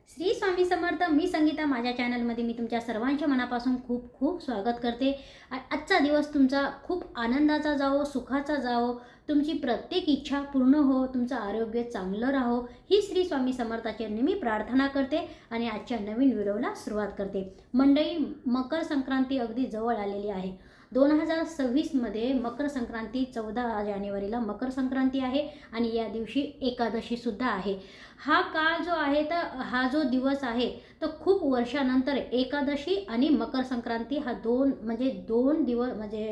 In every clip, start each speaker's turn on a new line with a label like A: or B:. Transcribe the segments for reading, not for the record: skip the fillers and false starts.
A: श्री स्वामी समर्थ. मी संगीता. माझ्या चॅनलमध्ये मी तुमच्या सर्वांच्या मनापासून खूप खूप स्वागत करते. आजचा दिवस तुमचा खूप आनंदाचा जावो, सुखाचा जावो, तुमची प्रत्येक इच्छा पूर्ण हो, तुमचं आरोग्य चांगलं राहो, ही श्री स्वामी समर्थाची मी प्रार्थना करते आणि आजच्या नवीन व्हिडिओला सुरुवात करते. मंडळी, मकर संक्रांती अगदी जवळ आलेली आहे. 2026मध्ये मकर संक्रांती 14 जानेवारीला मकर संक्रांती आहे आणि या दिवशी एकादशी सुद्धा आहे. हा काळ जो आहे तर हा जो दिवस आहे तर खूप वर्षानंतर एकादशी आणि मकर संक्रांती हा दोन दिवस म्हणजे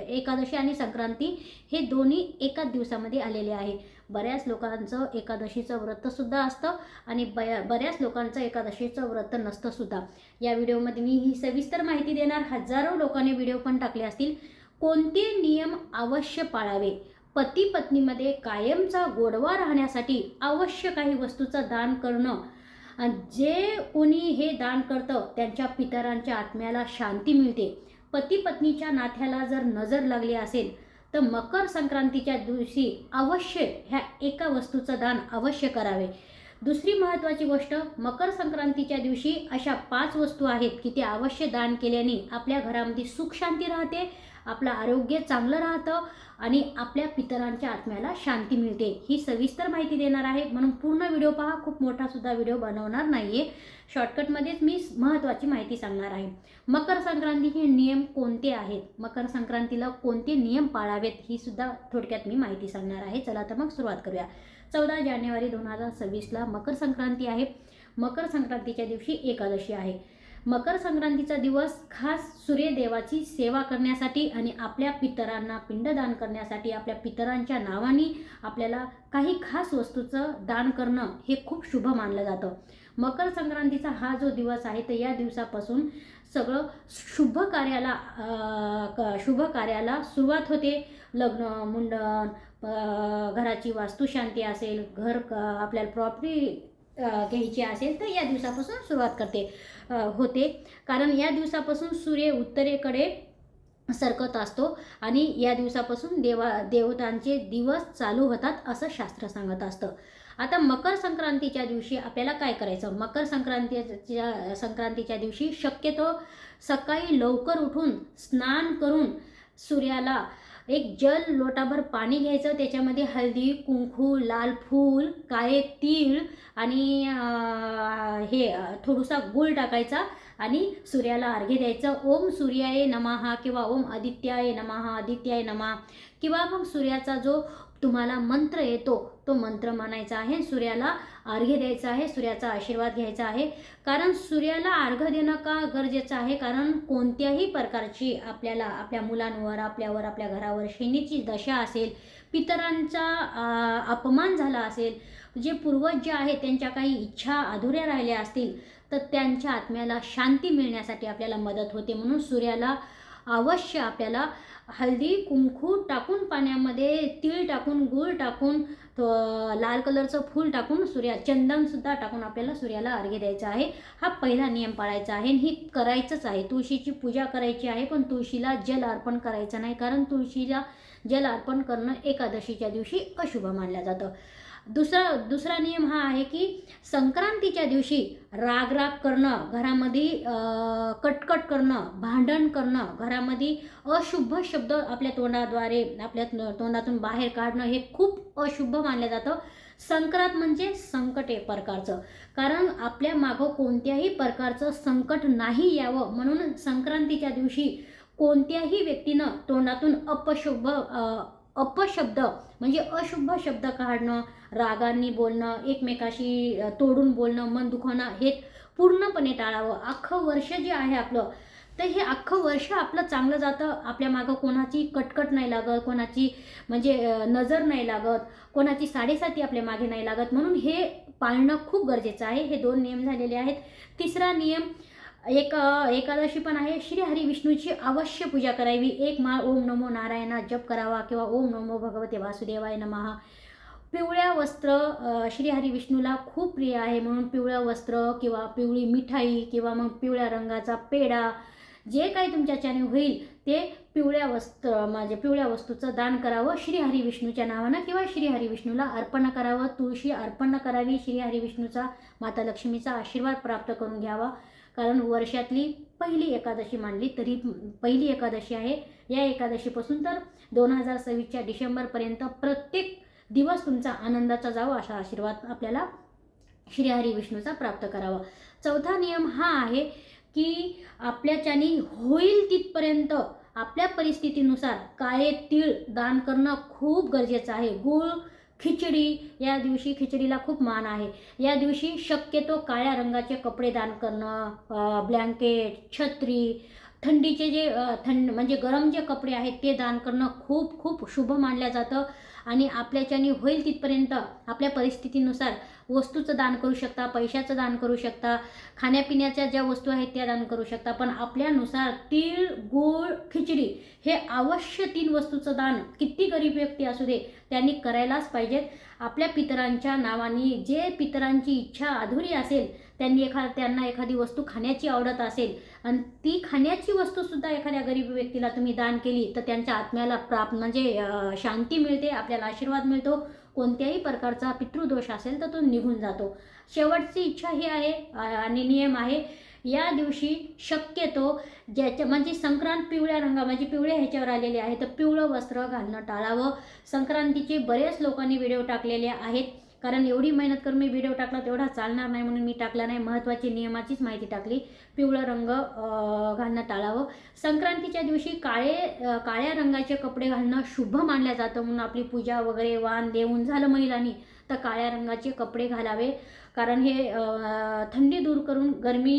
A: एकादशी आणि संक्रांती हे दोन्ही एकाच दिवसामध्ये आलेले आहे. बऱ्याच लोकांचं एकादशीचं व्रतसुद्धा असतं आणि बऱ्याच लोकांचं एकादशीचं व्रत नसतं सुद्धा. या व्हिडिओमध्ये मी ही सविस्तर माहिती देणार. हजारो लोकांनी व्हिडिओ पण टाकले असतील. कोणते नियम अवश्य पाळावे, पती पत्नीमध्ये कायमचा गोडवा राहण्यासाठी अवश्य काही वस्तूचं दान करणं, जे कोणी हे दान करतं त्यांच्या पितरांच्या आत्म्याला शांती मिळते. पती पत्नीच्या नात्याला जर नजर लागली असेल तर मकर संक्रांतीच्या दिवशी अवश्य ह्या एका वस्तूचं दान अवश्य करावे. दुसरी महत्त्वाची गोष्ट, मकर संक्रांतीच्या दिवशी अशा 5 वस्तू आहेत की ते अवश्य दान केल्याने आपल्या घरामध्ये सुख शांती राहते, आपलं आरोग्य चांगलं राहतं आणि आपल्या पितरांच्या आत्म्याला शांती मिळते. ही सविस्तर माहिती देणार आहे, म्हणून पूर्ण व्हिडिओ पहा. खूप मोठा सुद्धा व्हिडिओ बनवणार नाही आहे. शॉर्टकटमध्येच मी महत्त्वाची माहिती सांगणार आहे. मकर संक्रांतीचे नियम कोणते आहेत, मकर संक्रांतीला कोणते नियम पाळावेत, ही सुद्धा थोडक्यात मी माहिती सांगणार आहे. चला तर मग सुरुवात करूया. 14 जानेवारी 2026ला मकर संक्रांती आहे. मकर संक्रांतीच्या दिवशी एकादशी आहे. मकर संक्रांतीचा दिवस खास सूर्यदेवाची सेवा करण्यासाठी आणि आपल्या पितरांना पिंडदान करण्यासाठी, आपल्या पितरांच्या नावाने आपल्याला काही खास वस्तूचं दान करणं हे खूप शुभ मानलं जातं. मकर संक्रांतीचा हा जो दिवस आहे तर या दिवसापासून सगळं शुभ कार्याला सुरुवात होते. लग्न, मुंडन, घराची वास्तुशांती असेल, आपल्याला प्रॉपर्टी घ्यायची असेल तर या दिवसापासून सुरुवात होते. कारण या दिवसापासून सूर्य उत्तरेकडे सरकत असतो आणि या दिवसापासून देवतांचे दिवस चालू होतात असं शास्त्र सांगत असतं. आता मकर संक्रांतीच्या दिवशी आपल्याला काय करायचं? मकर संक्रांतीच्या दिवशी शक्यतो सकाळी लवकर उठून स्नान करून सूर्याला एक लोटाभर पाणी घ्यायचं, त्याच्यामध्ये हळदी, कुंकू, लाल फूल, काळे तीळ आणि हे थोडासा गूळ टाकायचा आणि सूर्याला अर्घ्य द्यायचं. ओम सूर्याय नमः किंवा ओम आदित्याय नमः किंवा मग सूर्याचा जो तुम्हाला मंत्र येतो तो मंत्र म्हणायचा आहे. सूर्याला अर्घ्य द्यायचा आहे, सूर्याचा आशीर्वाद घ्यायचा आहे. कारण सूर्याला अर्घ्य देणं का गरजेचं आहे? कारण कोणत्याही प्रकारची आपल्याला आपल्या मुलांवर, आपल्यावर, आपल्या घरावर शनीची दशा असेल, पितरांचा अपमान झाला असेल, जे पूर्वज जे आहेत त्यांच्या काही इच्छा अधुऱ्या राहिल्या असतील तर त्यांच्या आत्म्याला शांती मिळण्यासाठी आपल्याला मदत होते. म्हणून सूर्याला अवश्य आपल्याला हळदी, कुंकू टाकून, पाण्यामध्ये तीळ टाकून, गूळ टाकून, लाल कलरचं फूल टाकून, चंदनसुद्धा टाकून आपल्याला सूर्याला अर्घ्य द्यायचा आहे. हा पहिला नियम पाळायचा आहे आणि ही करायचंच आहे. तुळशीची पूजा करायची आहे, पण तुळशीला जल अर्पण करायचं नाही, कारण तुळशीला जल अर्पण करणं एकादशीच्या दिवशी अशुभ मानलं जातं. दुसरा नियम हा आहे की संक्रांतीच्या दिवशी राग करणं, घरामध्ये कटकट करणं, भांडण करणं, घरामध्ये अशुभ शब्द आपल्या तोंडातून बाहेर काढणं हे खूप अशुभ मानलं जातं. संक्रांत म्हणजे संकट एक प्रकारचं, कारण आपल्या मागं कोणत्याही प्रकारचं संकट नाही यावं म्हणून संक्रांतीच्या दिवशी कोणत्याही व्यक्तीनं तोंडातून अपशब्द म्हणजे अशुभ शब्द काढणं, रागांनी बोलणं, एकमेकाशी तोडून बोलणं, मन दुखवणं हे पूर्णपणे टाळावं. अख्खं वर्ष जे आहे आपलं तर हे अख्खं वर्ष आपलं चांगलं जातं. आपल्या मागं कोणाची कटकट नाही लागत, कोणाची म्हणजे नजर नाही लागत, कोणाची साडेसाती आपल्या मागे नाही लागत. म्हणून हे पाळणं खूप गरजेचं आहे. हे 2 नियम झालेले आहेत. तिसरा नियम, एकादशी पण आहे. श्री हरी विष्णूची अवश्य पूजा करावी. एक माळ ओम नमो नारायणा जप करावा किंवा ओम नमो भगवते वासुदेवाय नमः. पिवळ्या वस्त्र श्री हरी विष्णूला खूप प्रिय आहे, म्हणून पिवळं वस्त्र किंवा पिवळी मिठाई किंवा मग पिवळ्या रंगाचा पेढा जे काही तुमच्याच्याने होईल ते पिवळ्या वस्तूचं दान करावं श्रीहरी विष्णूच्या नावानं, किंवा श्रीहरी विष्णूला अर्पण करावं. तुळशी अर्पण करावी. श्रीहरी विष्णूचा, माता लक्ष्मीचा आशीर्वाद प्राप्त करून घ्यावा. कारण वर्षातली पहिली एकादशी मानली तरी पहिली एकादशी आहे. या एकादशीपासून तर 2026च्या डिसेंबरपर्यंत प्रत्येक दिवस तुमचा आनंदाचा जावं असा आशीर्वाद आपल्याला श्रीहरी विष्णूचा प्राप्त करावा. चौथा नियम हा आहे की आपल्याच्यानी होईल तिथपर्यंत आपल्या परिस्थितीनुसार काळे तीळ दान करणं खूप गरजेचं आहे. गूळ, खिचडी, या दिवशी खिचडीला खूप मान आहे. या दिवशी शक्यतो काळ्या रंगाचे कपडे दान करणं, ब्लँकेट, छत्री, थंडीचे जे म्हणजे गरम जे कपडे आहेत ते दान करणं खूप खूप शुभ मानलं जातं. आणि आपल्याच्यानी होईल तिथपर्यंत आपल्या परिस्थितीनुसार वस्तूचं दान करू शकता, पैशाचं दान करू शकता, खाण्यापिण्याच्या ज्या वस्तू आहेत त्या दान करू शकता. पण आपल्यानुसार तीळ, गूळ, खिचडी हे अवश्य 3 वस्तूचं दान किती गरीब व्यक्ती असू दे त्यांनी करायलाच पाहिजेत. आपल्या पितरांच्या नावाने जे पितरांची इच्छा अधुरी असेल त्यांना एखादी वस्तू खाण्याची आवडत असेल आणि ती खाण्याची वस्तूसुद्धा एखाद्या गरीब व्यक्तीला तुम्ही दान केली तर त्यांच्या आत्म्याला म्हणजे शांती मिळते, आपल्याला आशीर्वाद मिळतो. कोणत्याही प्रकारचा पितृदोष असेल तर तो निघून जातो. शेवटची इच्छा ही आहे आणि नियम आहे, या दिवशी शक्यतो म्हणजे संक्रांत म्हणजे पिवळ्या ह्याच्यावर आलेले आहे तर पिवळं वस्त्र घालणं टाळावं. संक्रांतीचे बरेच लोकांनी व्हिडिओ टाकलेले आहेत. कारण एवढी मेहनत करून मी व्हिडिओ टाकला तेवढा चालणार नाही म्हणून मी टाकला नाही. महत्त्वाची नियमाचीच माहिती टाकली. पिवळं रंग घालणं टाळावं. संक्रांतीच्या दिवशी काळ्या रंगाचे कपडे घालणं शुभ मानलं जातं. म्हणून आपली पूजा वगैरे वाण देऊन झालं महिलांनी तर काळ्या रंगाचे कपडे घालावे. कारण हे थंडी दूर करून गरमी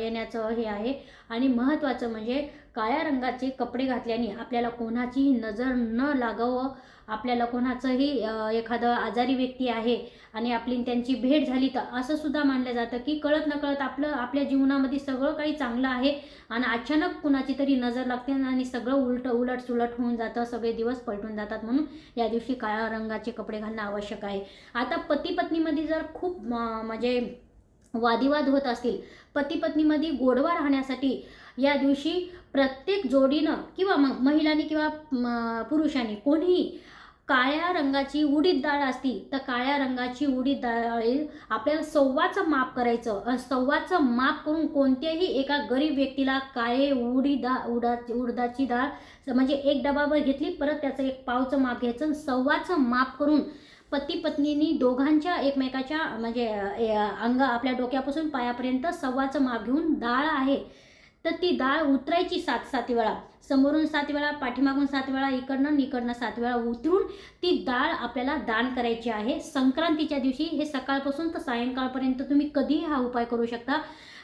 A: येण्याचं हे आहे. आणि महत्त्वाचं म्हणजे काळ्या रंगाचे कपडे घातल्याने आपल्याला कोणाचीही नजर न लागावं. आपल्याला कोणाचंही एखादं आजारी व्यक्ती आहे आणि त्यांची भेट झाली तर असं सुद्धा मानलं जातं की कळत नकळत आपल्या जीवनामध्ये सगळं काही चांगलं आहे आणि अचानक कुणाची तरी नजर लागते आणि सगळं उलटसुलट होऊन जातं, सगळे दिवस पलटून जातात. म्हणून या दिवशी काळ्या रंगाचे कपडे घालणं आवश्यक आहे. आता पती पत्नीमध्ये जर खूप म्हणजे वादिवाद होत असतील, पती पत्नीमध्ये गोडवा राहण्यासाठी या दिवशी प्रत्येक जोडीनं किंवा मग महिलांनी किंवा पुरुषांनी कोणीही काळ्या रंगाची उडीद डाळ असती तर काळ्या रंगाची उडीद डाळ आपल्याला सव्वाचं माप करायचं. सव्वाचं माप करून कोणत्याही एका गरीब व्यक्तीला काळे उडदाची डाळ म्हणजे 1 डबाभर घेतली, परत त्याचं 1 पावचं माप घ्यायचं, सव्वाचं माप करून पती पत्नींनी दोघांच्या एकमेकाच्या म्हणजे आपल्या डोक्यापासून पायापर्यंत सव्वाचं माप घेऊन डाळ आहे तर ती डाळ उतरायची 7 वेळा, समोरून 7 वेळा, पाठीमागून 7 वेळा, इकडनं 7 वेळा उतरून ती डाळ आपल्याला दान करायची आहे. संक्रांतीच्या दिवशी हे सकाळपासून तर सायंकाळपर्यंत तुम्ही कधीही हा उपाय करू शकता.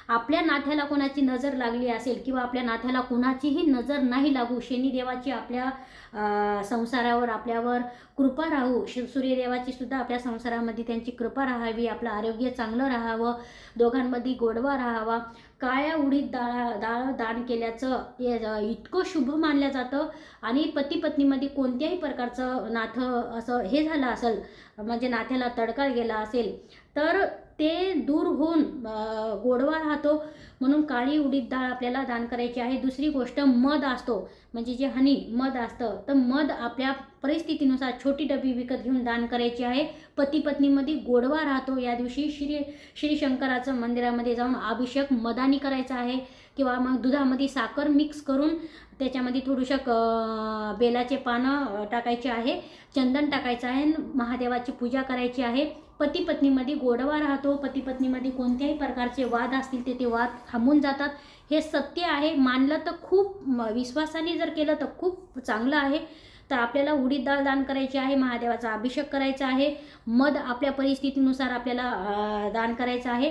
A: आपल्या नाथ्याला कोणाची नजर लागली असेल किंवा आपल्या नाथ्याला कोणाचीही नजर नाही लागू, शनिदेवाची आपल्या संसारावर आपल्यावर कृपा राहू, सूर्यदेवाची सुद्धा आपल्या संसारामध्ये त्यांची कृपा राहावी, आपलं आरोग्य चांगलं राहावं, दोघांमध्ये गोडवा राहावा, काळ्या उडीद डाळ दान केल्याचं इतकं शुभ मानलं जातं. आणि पती पत्नीमध्ये कोणत्याही प्रकारचं नातं असं हे झालं असेल म्हणजे नात्याला तडका गेला असेल तर ते दूर होऊन गोडवा राहतो. म्हणून काळी उडीद डाळ आपल्याला दान करायची आहे. दुसरी गोष्ट मध असतो म्हणजे जे मध असतं तर मध आपल्या परिस्थितीनुसार छोटी डबी विकत घेऊन दान करायची आहे. पती पत्नीमध्ये गोडवा राहतो. या दिवशी श्री शंकराचं मंदिरामध्ये जाऊन अभिषेक मधानी करायचा आहे किंवा मग दुधामध्ये साखर मिक्स करून त्याच्यामध्ये थोडंसं बेलाचे पानं टाकायचे आहे, चंदन टाकायचं आहे, महादेवाची पूजा करायची आहे. पती पत्नीमध्ये गोडवा राहतो. पती पत्नीमध्ये कोणत्याही प्रकारचे वाद असतील ते वाद थांबून जातात. हे सत्य आहे. मानलं तर खूप, विश्वासाने जर केलं तर खूप चांगलं आहे. तर आपल्याला उडीद डाळ दान करायची आहे, महादेवाचा अभिषेक करायचा आहे, मध आपल्या परिस्थितीनुसार आपल्याला दान करायचं आहे.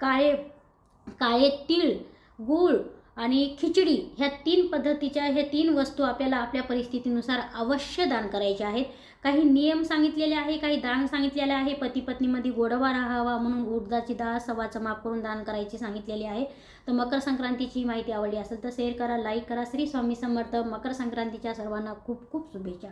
A: काळे तीळ, गूळ आणि खिचडी ह्या 3 पद्धतीच्या 3 वस्तू आपल्याला आपल्या परिस्थितीनुसार अवश्य दान करायच्या आहेत. काही नियम सांगितलेले आहे, काही दान सांगितलेले आहे. पती पत्नीमध्ये गोडवा राहावा म्हणून उडदाची डाळ सव्वाचं माप करून दान करायची सांगितलेली आहे. तर मकर संक्रांतीची माहिती आवडली असेल तर शेअर करा, लाईक करा. श्री स्वामी समर्थ. मकर संक्रांतीच्या सर्वांना खूप खूप शुभेच्छा.